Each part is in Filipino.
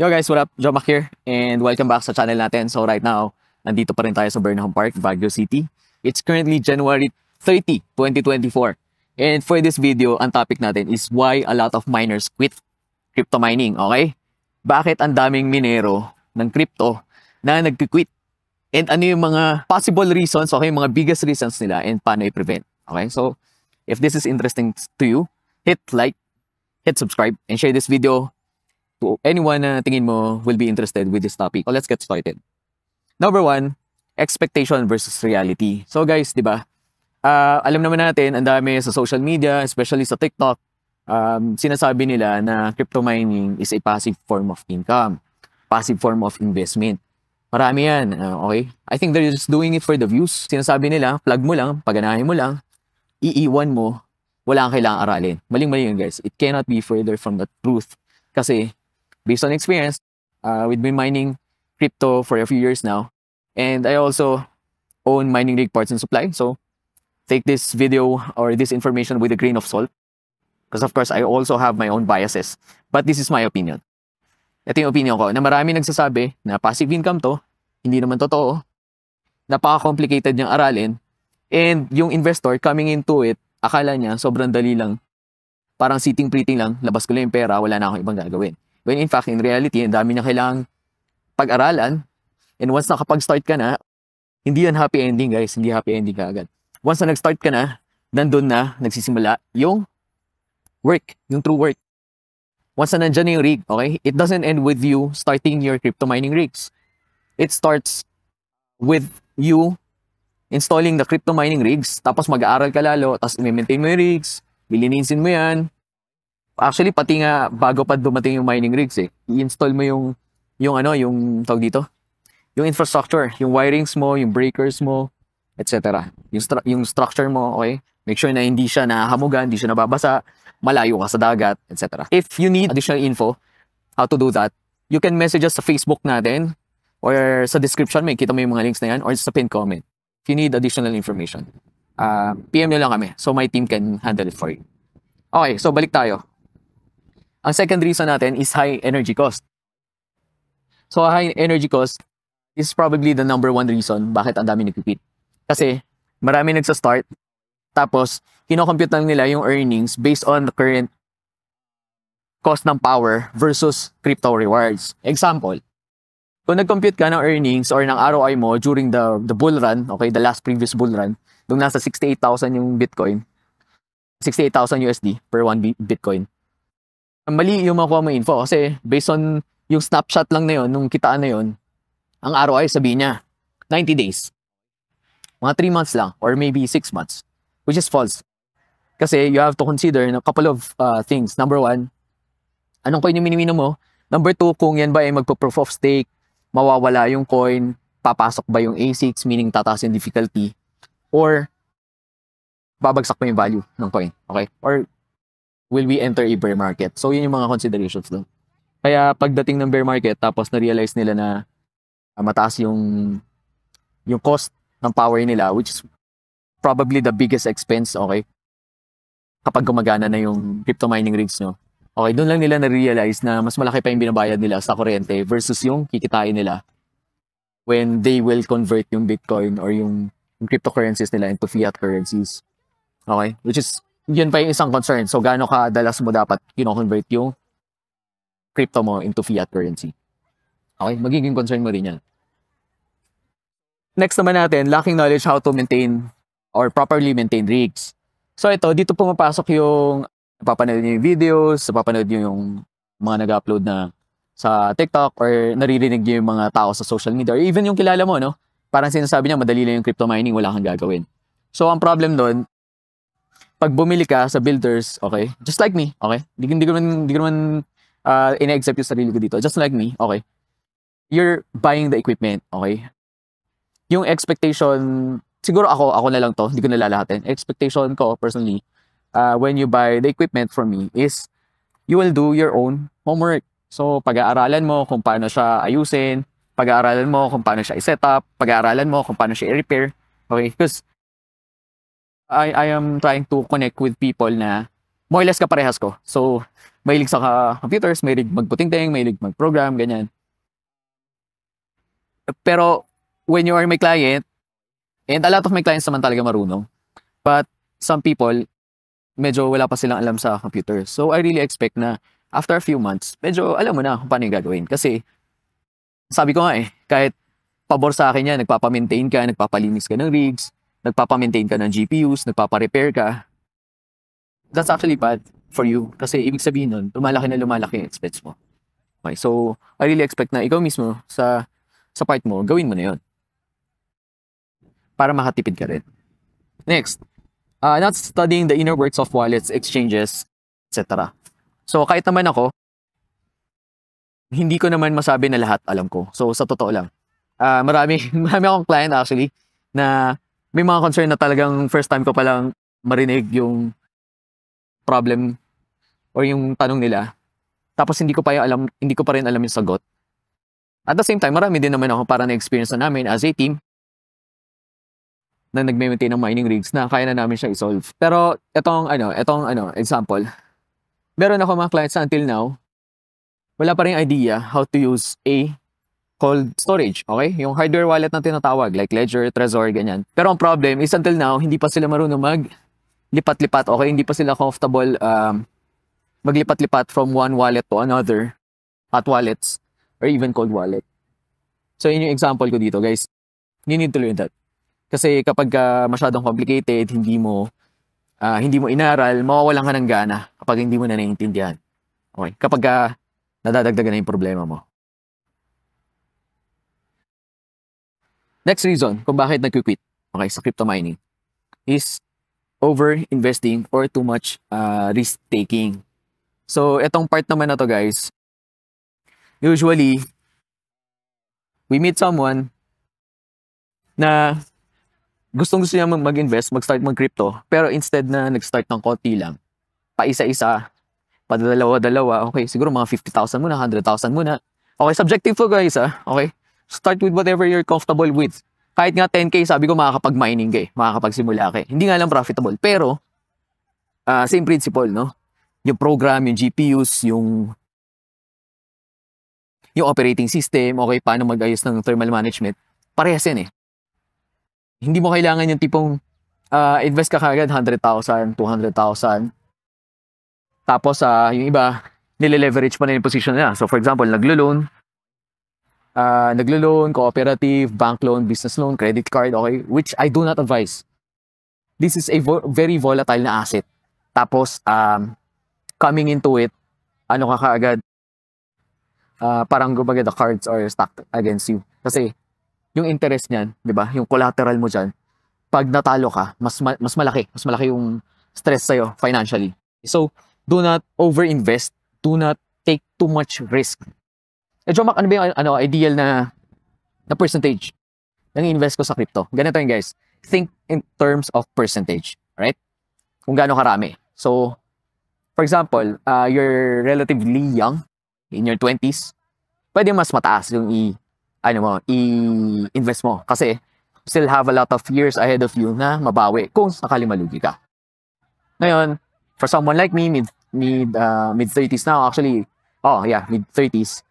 Yo guys, what up? Jomac here and welcome back sa channel natin. So right now, nandito pa rin tayo sa Burnham Park, Baguio City. It's currently January 30, 2024. And for this video, ang topic natin is why a lot of miners quit crypto mining, okay? Bakit ang daming minero ng crypto na nag-quit? And ano yung mga possible reasons, okay? Mga biggest reasons nila and paano i-prevent, okay? So, if this is interesting to you, hit like, hit subscribe, and share this video to anyone na tingin mo will be interested with this topic. So let's get started. Number one, expectation versus reality. So guys, di ba? Alam naman natin, ang dami sa social media, especially sa TikTok, sinasabi nila na crypto mining is a passive form of income, passive form of investment. Marami yan, okay? I think they're just doing it for the views. Sinasabi nila, plug mo lang, paganahin mo lang, iiwan mo, wala kang kailangang aralin. Maling-mali yun guys. It cannot be further from the truth. Kasi based on experience, we've been mining crypto for a few years now. And I also own mining rig parts and supply. So take this video or this information with a grain of salt. Because of course, I also have my own biases. But this is my opinion. Ito yung opinion ko na marami nagsasabi na passive income to. Hindi naman totoo. Napaka-complicated niyang aralin. And yung investor coming into it, akala niya sobrang dali lang. Parang sitting pretty lang. Labas ko lang yung pera. Wala na akong ibang gagawin. When in fact, in reality, ang dami niya kailangang pag-aralan. And once nakapag-start ka na, hindi yan happy ending, guys. Hindi happy ending ka agad. Once na nag-start ka na, nandun na, nagsisimula yung work, yung true work. Once na nandyan na yung rig, okay? It doesn't end with you starting your crypto mining rigs. It starts with you installing the crypto mining rigs, tapos mag-aaral ka lalo, tapos i-maintain mo yung rigs, bilinisin mo yan. Actually, pati nga bago pa dumating yung mining rigs i-install mo yung tawag dito, yung infrastructure, yung wirings mo, yung breakers mo, etc. Yung structure mo, okay? Make sure na hindi siya nahahamugan, hindi siya nababasa, malayo ka sa dagat, etc. If you need additional info, how to do that, you can message us sa Facebook natin, or sa description, may kita mo yung mga links na yan, or sa pinned comment. If you need additional information, PM nyo lang kami, so my team can handle it for you. Okay, so balik tayo. Ang second reason natin is high energy cost. So high energy cost is probably the number one reason bakit ang dami nag-quit. Kasi marami nagsa-start, tapos kino-compute lang nila yung earnings based on the current cost ng power versus crypto rewards. Example, kung nag-compute ka ng earnings or ng ROI mo during the bull run, okay, the last previous bull run, nung nasa 68,000 yung Bitcoin, 68,000 USD per 1 Bitcoin, mali yung makuha mo info kasi based on yung snapshot lang na yun, nung kitaan na yun, ang ROI sabihin niya 90 days. Mga 3 months lang or maybe 6 months, which is false. Kasi you have to consider a couple of things. Number one, anong coin yung minimino mo? Number two, kung yan ba ay magpo-proof of stake, mawawala yung coin, papasok ba yung ASICs, meaning tataas yung difficulty, or babagsak pa yung value ng coin, okay? Or will we enter a bear market? So, yun yung mga considerations doon. Kaya, pagdating ng bear market, tapos na-realize nila na mataas yung cost ng power nila, which is probably the biggest expense, okay? Kapag gumagana na yung crypto mining rigs nyo. Okay, doon lang nila na-realize na mas malaki pa yung binabayad nila sa kuryente versus yung kikitain nila when they will convert yung Bitcoin or yung cryptocurrencies nila into fiat currencies. Okay? Which is, yun pa yung isang concern. So, gaano kadalas mo dapat convert yung crypto mo into fiat currency. Okay? Magiging concern mo rin yan. Next naman natin, lacking knowledge how to maintain or properly maintain rigs. So, dito pumapasok yung napapanood nyo yung videos, napapanood nyo yung mga nag-upload na sa TikTok or naririnig nyo yung mga tao sa social media or even yung kilala mo, no? Parang sinasabi niya, madali lang yung crypto mining, wala kang gagawin. So, ang problem doon, pag bumili ka sa builders, okay, just like me, okay, hindi ko naman ina-accept yung sarili ko dito, just like me, okay, you're buying the equipment, okay, yung expectation, siguro ako na lang to, hindi ko nalalahatin, expectation ko personally, when you buy the equipment from me is, you will do your own homework. So, pag-aaralan mo kung paano siya ayusin, pag-aaralan mo kung paano siya i-set up, pag-aaralan mo kung paano siya i-repair, okay, because I am trying to connect with people na more or less kaparehas ko. So, mahilig sa computers, mahilig magputingting, mahilig mag-program, ganyan. Pero, when you are my client, and a lot of my clients naman talaga marunong, but some people, medyo wala pa silang alam sa computer. So, I really expect na after a few months, medyo alam mo na kung paano yung gagawin. Kasi, sabi ko nga kahit pabor sa akin yan, nagpapamaintain ka, nagpapalinis ka ng rigs, nagpapamaintain ka ng GPUs, nagpaparepair ka, that's actually bad for you. Kasi ibig sabihin nun, lumalaki na lumalaki yung expense mo. Okay, so I really expect na ikaw mismo sa part mo, gawin mo na yun. Para makatipid ka rin. Next, not studying the inner works of wallets, exchanges, etc. So kahit naman ako, hindi ko naman masabi na lahat alam ko. So sa totoo lang, marami akong client actually na may mga concern na talagang first time ko palang marinig yung problem or yung tanong nila. Tapos hindi ko pa rin alam yung sagot. At the same time, marami din naman ako para na-experience na namin as a team na nagme-maintain ng mining rigs na kaya na namin siya i-solve. Pero etong example, meron ako mga clients na until now, wala pa rin idea how to use a cold storage, okay? Yung hardware wallet na tinatawag, like Ledger, Trezor, ganyan. Pero ang problem is until now, hindi pa sila marunong maglipat-lipat, okay? Hindi pa sila comfortable maglipat-lipat from one wallet to another, hot wallets, or even cold wallet. So yun yung example ko dito, guys. You need to learn that. Kasi kapag masyadong complicated, hindi mo inaral, mawawalan ka ng gana kapag hindi mo na naiintindihan. Okay? Kapag nadadagdagan na yung problema mo. Next reason kung bakit nag-quit, okay, sa crypto mining is over-investing or too much risk-taking. So, etong part naman na to, guys, usually, we meet someone na gustong-gusto niya mag-invest, mag-start mag-crypto, pero instead na nag-start ng konti lang, pa isa-isa, padalawa-dalawa, okay, siguro mga 50,000 muna, 100,000 muna. Okay, subjective to, guys, okay? Start with whatever you're comfortable with. Kahit nga 10K, sabi ko makakapag-mining ka makakapagsimula ka. Hindi nga lang profitable, pero same principle, no? Yung program, yung GPUs, yung operating system, okay, paano mag-ayos ng thermal management, parehas yan Hindi mo kailangan yung tipong invest ka kagad 100,000, 200,000. Tapos, yung iba, nile-leverage pa na yung position nila. So, for example, naglo-loan, cooperative, bank loan, business loan, credit card, okay? Which I do not advise. This is a very volatile na asset. Tapos, coming into it, ka kaagad, parang kumbaga the cards are stacked against you. Kasi, yung interest niyan, di ba? Yung collateral mo dyan, pag natalo ka, mas malaki yung stress sa'yo financially. So, do not over-invest. Do not take too much risk. Jomak, ano ba yung ideal na percentage ng invest ko sa crypto? Ganito yun, guys. Think in terms of percentage. Right? Kung gaano karami. So, for example, you're relatively young, in your 20s, pwede mas mataas yung i-invest mo. Kasi, still have a lot of years ahead of you na mabawi kung sakali malugi ka. Ngayon, for someone like me, mid-30s now, actually, mid-30s,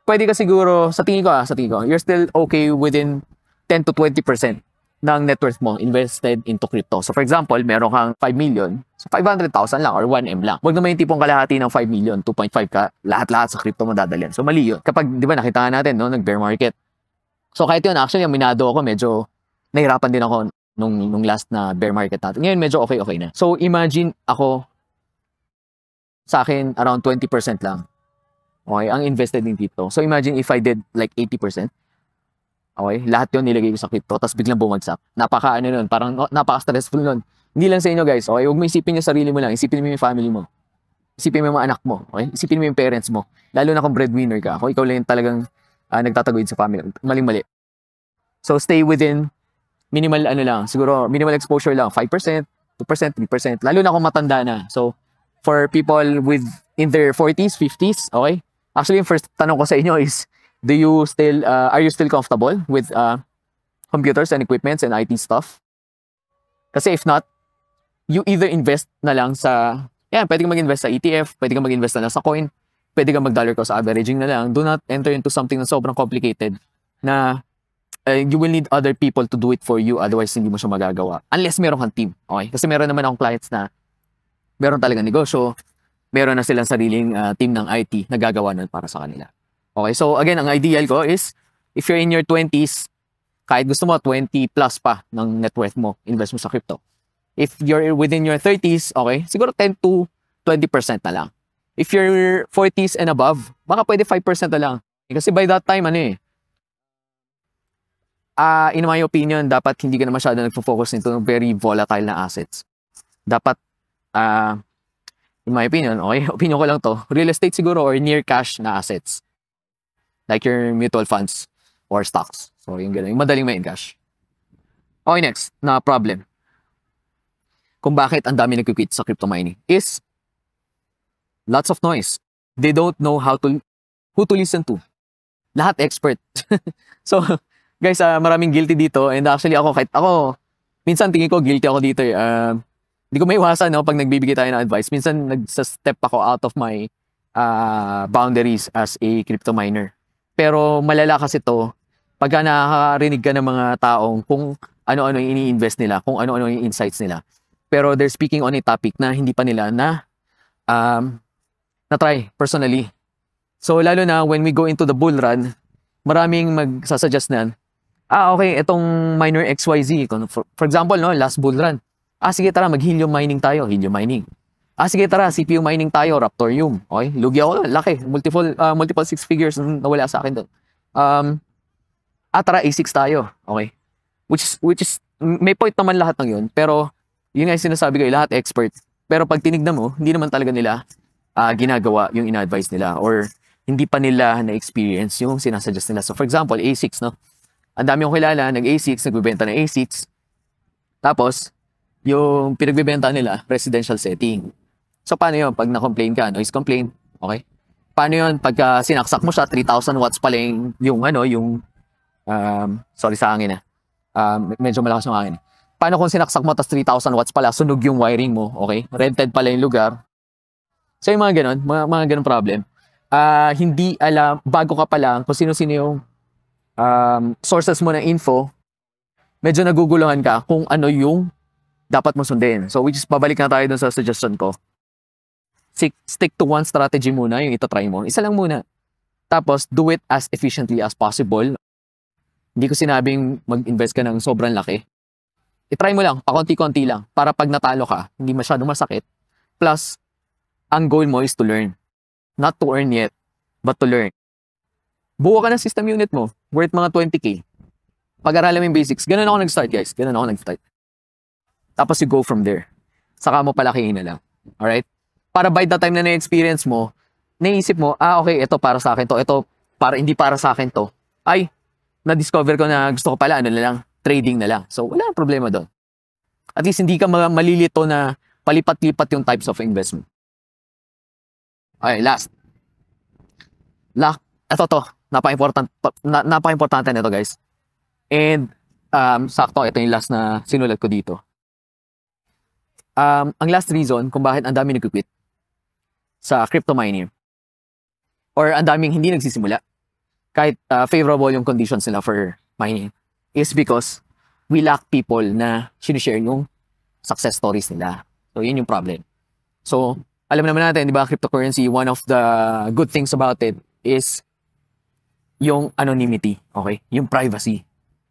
pwede ka siguro, sa tingin ko, you're still okay within 10 to 20% ng net worth mo invested into crypto. So for example, meron kang 5 million, so 500,000 lang or 1M lang. Huwag naman yung tipong kalahati ng 5 million, 2.5 ka, lahat-lahat sa crypto mo dadalhin. So mali yun. Kapag, di ba, nakita natin, no, nag-bear market. So kahit yun, actually, aminado ako, medyo nahirapan din ako nung last na bear market natin. Ngayon, medyo okay na. So imagine ako, sa akin, around 20% lang. Okay, ang invested in crypto. So imagine if I did like 80%. Okay, lahat yun nilagay ko sa crypto, tapos biglang bumagsak. Napaka-stressful nun. Hindi lang sa inyo, guys. Okay, huwag mo isipin yung sarili mo lang. Isipin mo yung family mo. Isipin mo yung mga anak mo. Okay, isipin mo yung parents mo. Lalo na kung breadwinner ka. Kung ikaw lang yung talagang nagtataguyod sa family. Maling-mali. So stay within minimal siguro minimal exposure lang. 5%, 2%, 3%. Lalo na kung matanda na. So for people in their 40s, 50s, okay? Actually, yung first tanong ko sa inyo is, are you still comfortable with computers and equipments and IT stuff? Kasi if not, you either invest na lang sa, pwede kang mag-invest sa ETF, pwede kang mag-invest na lang sa coin, pwede kang mag-dollar cost averaging na lang. Do not enter into something na sobrang complicated na you will need other people to do it for you, otherwise hindi mo siya magagawa. Unless meron kang team, okay? Kasi meron naman akong clients na meron talagang negosyo, meron na silang sariling team ng IT na gagawa nun para sa kanila. Okay, so again, ang ideal ko is, if you're in your 20s, kahit gusto mo, 20 plus pa ng net worth mo, invest mo sa crypto. If you're within your 30s, okay, siguro 10 to 20% na lang. If you're 40s and above, baka pwede 5% na lang. Kasi by that time, in my opinion, dapat hindi ka na masyado nagfo-focus nito ng very volatile na assets. Dapat, in my opinion, okay, opinion ko lang to, real estate siguro or near cash na assets. Like your mutual funds or stocks. So, yung gano'n, yung madaling may cash. Okay, next na problem. Kung bakit ang dami nagkukwit sa crypto mining is lots of noise. They don't know who to listen to. Lahat expert. So, guys, maraming guilty dito. And actually, minsan tingin ko guilty ako dito. Hindi ko maiwasan, no, pag nagbibigay tayo ng advice. Minsan, nagsa-step ako out of my boundaries as a crypto miner. Pero malala kasi to, pagka nakakarinig ka ng mga taong kung ano-ano yung ini-invest nila, kung ano-ano yung insights nila. Pero they're speaking on a topic na hindi pa nila na-try personally. So, lalo na when we go into the bull run, maraming magsasuggest na, okay, itong miner XYZ. For example, no, last bull run. Sige, tara, mag-helium mining tayo. Helium mining. Sige, tara, CPU mining tayo. Raptorium. Okay, lugi ako. Laki. Multiple six figures nawala sa akin doon. Tara, A6 tayo. Okay. Which is, may point naman lahat ng yun. Pero, yun nga yung sinasabi ko, lahat expert. Pero pag tinignan mo, hindi naman talaga nila ginagawa yung ina-advise nila or hindi pa nila na-experience yung sinasuggest nila. So, for example, A6, no? Ang dami kong kilala, nag-A6, nagbibenta ng A6. Tapos, yung pinagbibenta nila, residential setting. So, paano yun? Pag na-complain ka, noise complaint, okay? Paano yun? Pagka sinaksak mo siya, 3,000 watts pala sorry sa hangin medyo malakas yung hangin. Paano kung sinaksak mo, tas 3,000 watts pala, sunog yung wiring mo, okay? Rented pala yung lugar. So, yung mga ganon, mga ganon problem. Hindi alam, bago ka pa lang, kung sino-sino yung sources mo ng info, medyo naguguluhan ka kung ano yung dapat mo sundin. So, which is, pabalik na tayo dun sa suggestion ko. Stick to one strategy muna, yung itatry mo. Isa lang muna. Tapos, do it as efficiently as possible. Hindi ko sinabing mag-invest ka ng sobrang laki. I-try mo lang, pakonti-konti lang, para pag natalo ka, hindi masyadong masakit. Plus, ang goal mo is to learn. Not to earn yet, but to learn. Buo ka ng system unit mo, worth mga 20K. Pag-aralan mo yung basics. Ganun ako nag-start, guys. Ganun ako nag-start. Tapos you go from there. Saka mo palakihin na lang. Alright? Para by the time na na-experience mo, naisip mo, okay, ito para sa akin to. Ito, hindi para sa akin to. Ay, na-discover ko na gusto ko pala, trading na lang. So, wala nang problema doon. At least hindi ka malilito na palipat-lipat yung types of investment. Okay, last. Ito to. Napaka-importante nito, guys. And, sakto, ito yung last na sinulat ko dito. Ang last reason kung bakit ang dami nag-quit sa crypto mining or ang daming hindi nagsisimula kahit favorable yung conditions nila for mining is because we lack people na sinishare yung success stories nila. So, yun yung problem. So, alam naman natin, di ba, cryptocurrency, one of the good things about it is yung anonymity, okay? Yung privacy,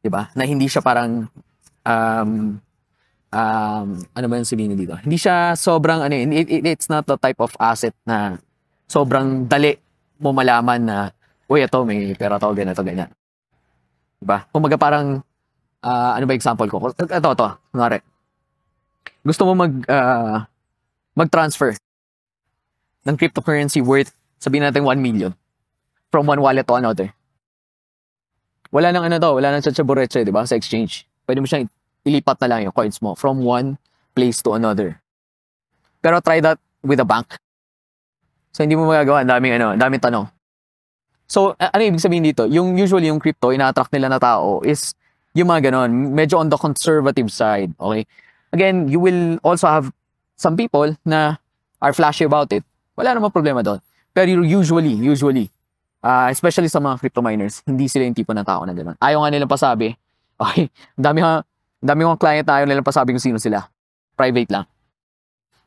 di ba? Na hindi siya parang ano ba yung sabihin dito? Hindi siya sobrang, it's not the type of asset na sobrang dali mo malaman na, uy, ito, may pera to, ganito, ganyan. Diba? Kung parang, ano ba example ko? Ito, kunwari. Gusto mo mag-transfer ng cryptocurrency worth, sabihin natin 1 million from one wallet to another. Wala nang wala nang tsachabureche, diba? Sa exchange. Pwede mo siyang ilipat na lang yung coins mo from one place to another. Pero try that with a bank. So, hindi mo magagawa. Ang daming tanong. So, ano ibig sabihin dito? Usually, yung crypto, ina-attract nila na tao is yung mga ganon. Medyo on the conservative side. Okay? Again, you will also have some people na are flashy about it. Wala namang problema doon. Pero usually, especially sa mga crypto miners, hindi sila yung tipo ng tao na gano'n. Ayaw nga nilang pasabi. Okay, dami kong client na ayaw nilang pasabi kung sino sila. Private lang.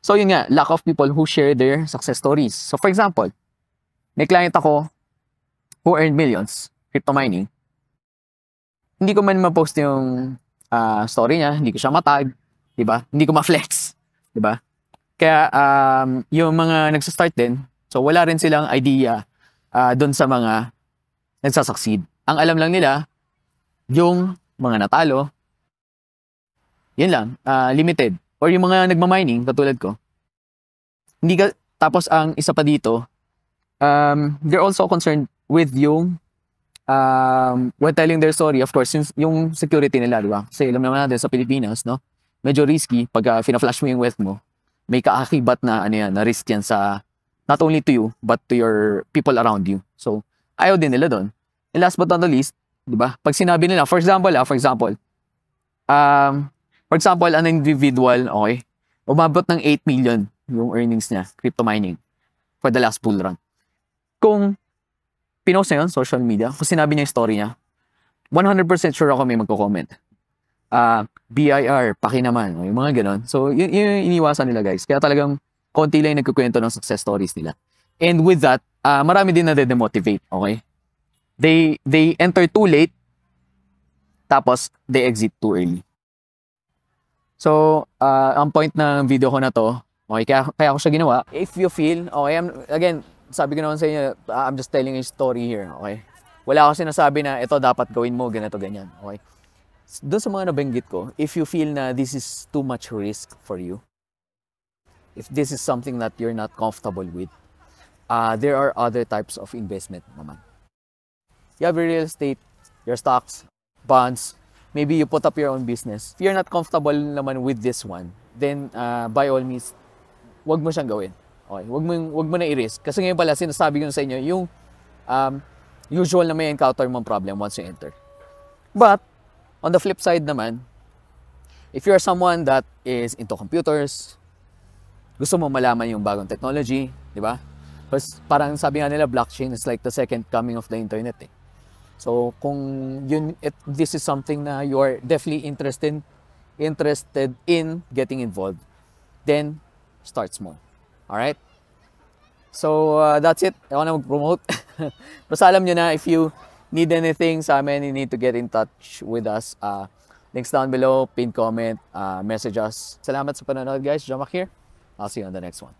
So yun nga, lack of people who share their success stories. So for example, may client ako who earned millions, crypto mining. Hindi ko man ma-post yung story niya, hindi ko siya matag, di ba? Hindi ko ma-flex, di ba? Kaya yung mga nagsa-start din, so wala rin silang idea doon sa mga nagsasucceed. Ang alam lang nila, yung mga natalo, yun lang, limited. Or yung mga nagmamining, katulad ko. Hindi ka, tapos ang isa pa dito, they're also concerned with yung when telling their story, of course, since yung security nila, di ba? Kasi alam naman natin sa Pilipinas, no? Medyo risky pag fina-flash mo yung wealth mo. May kaakibat na na risk yan sa not only to you but to your people around you. So ayaw din nila doon. And last but not the least, 'di ba? Pag sinabi nila, for example, an individual, okay, umabot ng 8 million yung earnings niya, crypto mining for the last bull run. Kung pinost niya yun, social media, kung sinabi niya yung story niya, 100% sure ako may magko-comment. BIR, paki naman, yung mga ganon. So, yun iniwasan nila, guys. Kaya talagang konti lang yung nagkukwento ng success stories nila. And with that, marami din na de-demotivate, okay? They enter too late, tapos they exit too early. So, ang point ng video ko na to, okay, kaya ako siya ginawa. If you feel, okay, again, sabi ko naman sa inyo, I'm just telling a story here, okay? Wala ako sinasabi na ito dapat gawin mo, ganito, ganyan, okay? Doon sa mga nabanggit ko, if you feel na this is too much risk for you, if this is something that you're not comfortable with, there are other types of investment naman. You have your real estate, your stocks, bonds, maybe you put up your own business. If you're not comfortable naman with this one, then by all means, wag mo siyang gawin. Okay, wag mo na i-risk. Kasi ngayon pala, sinasabi ko sa inyo, yung usual na may encounter mong problem once you enter. But, on the flip side naman, if you're someone that is into computers, gusto mo malaman yung bagong technology, di ba? Because parang sabi nga nila, blockchain is like the second coming of the internet. Eh. So, kung this is something na you are definitely interested in getting involved, then start small. Alright? So, that's it. Ako na mag-promote. Basta alam nyo na, if you need anything sa amin, you need to get in touch with us. Links down below, pin comment, message us. Salamat sa panonood, guys. Jamak here. I'll see you on the next one.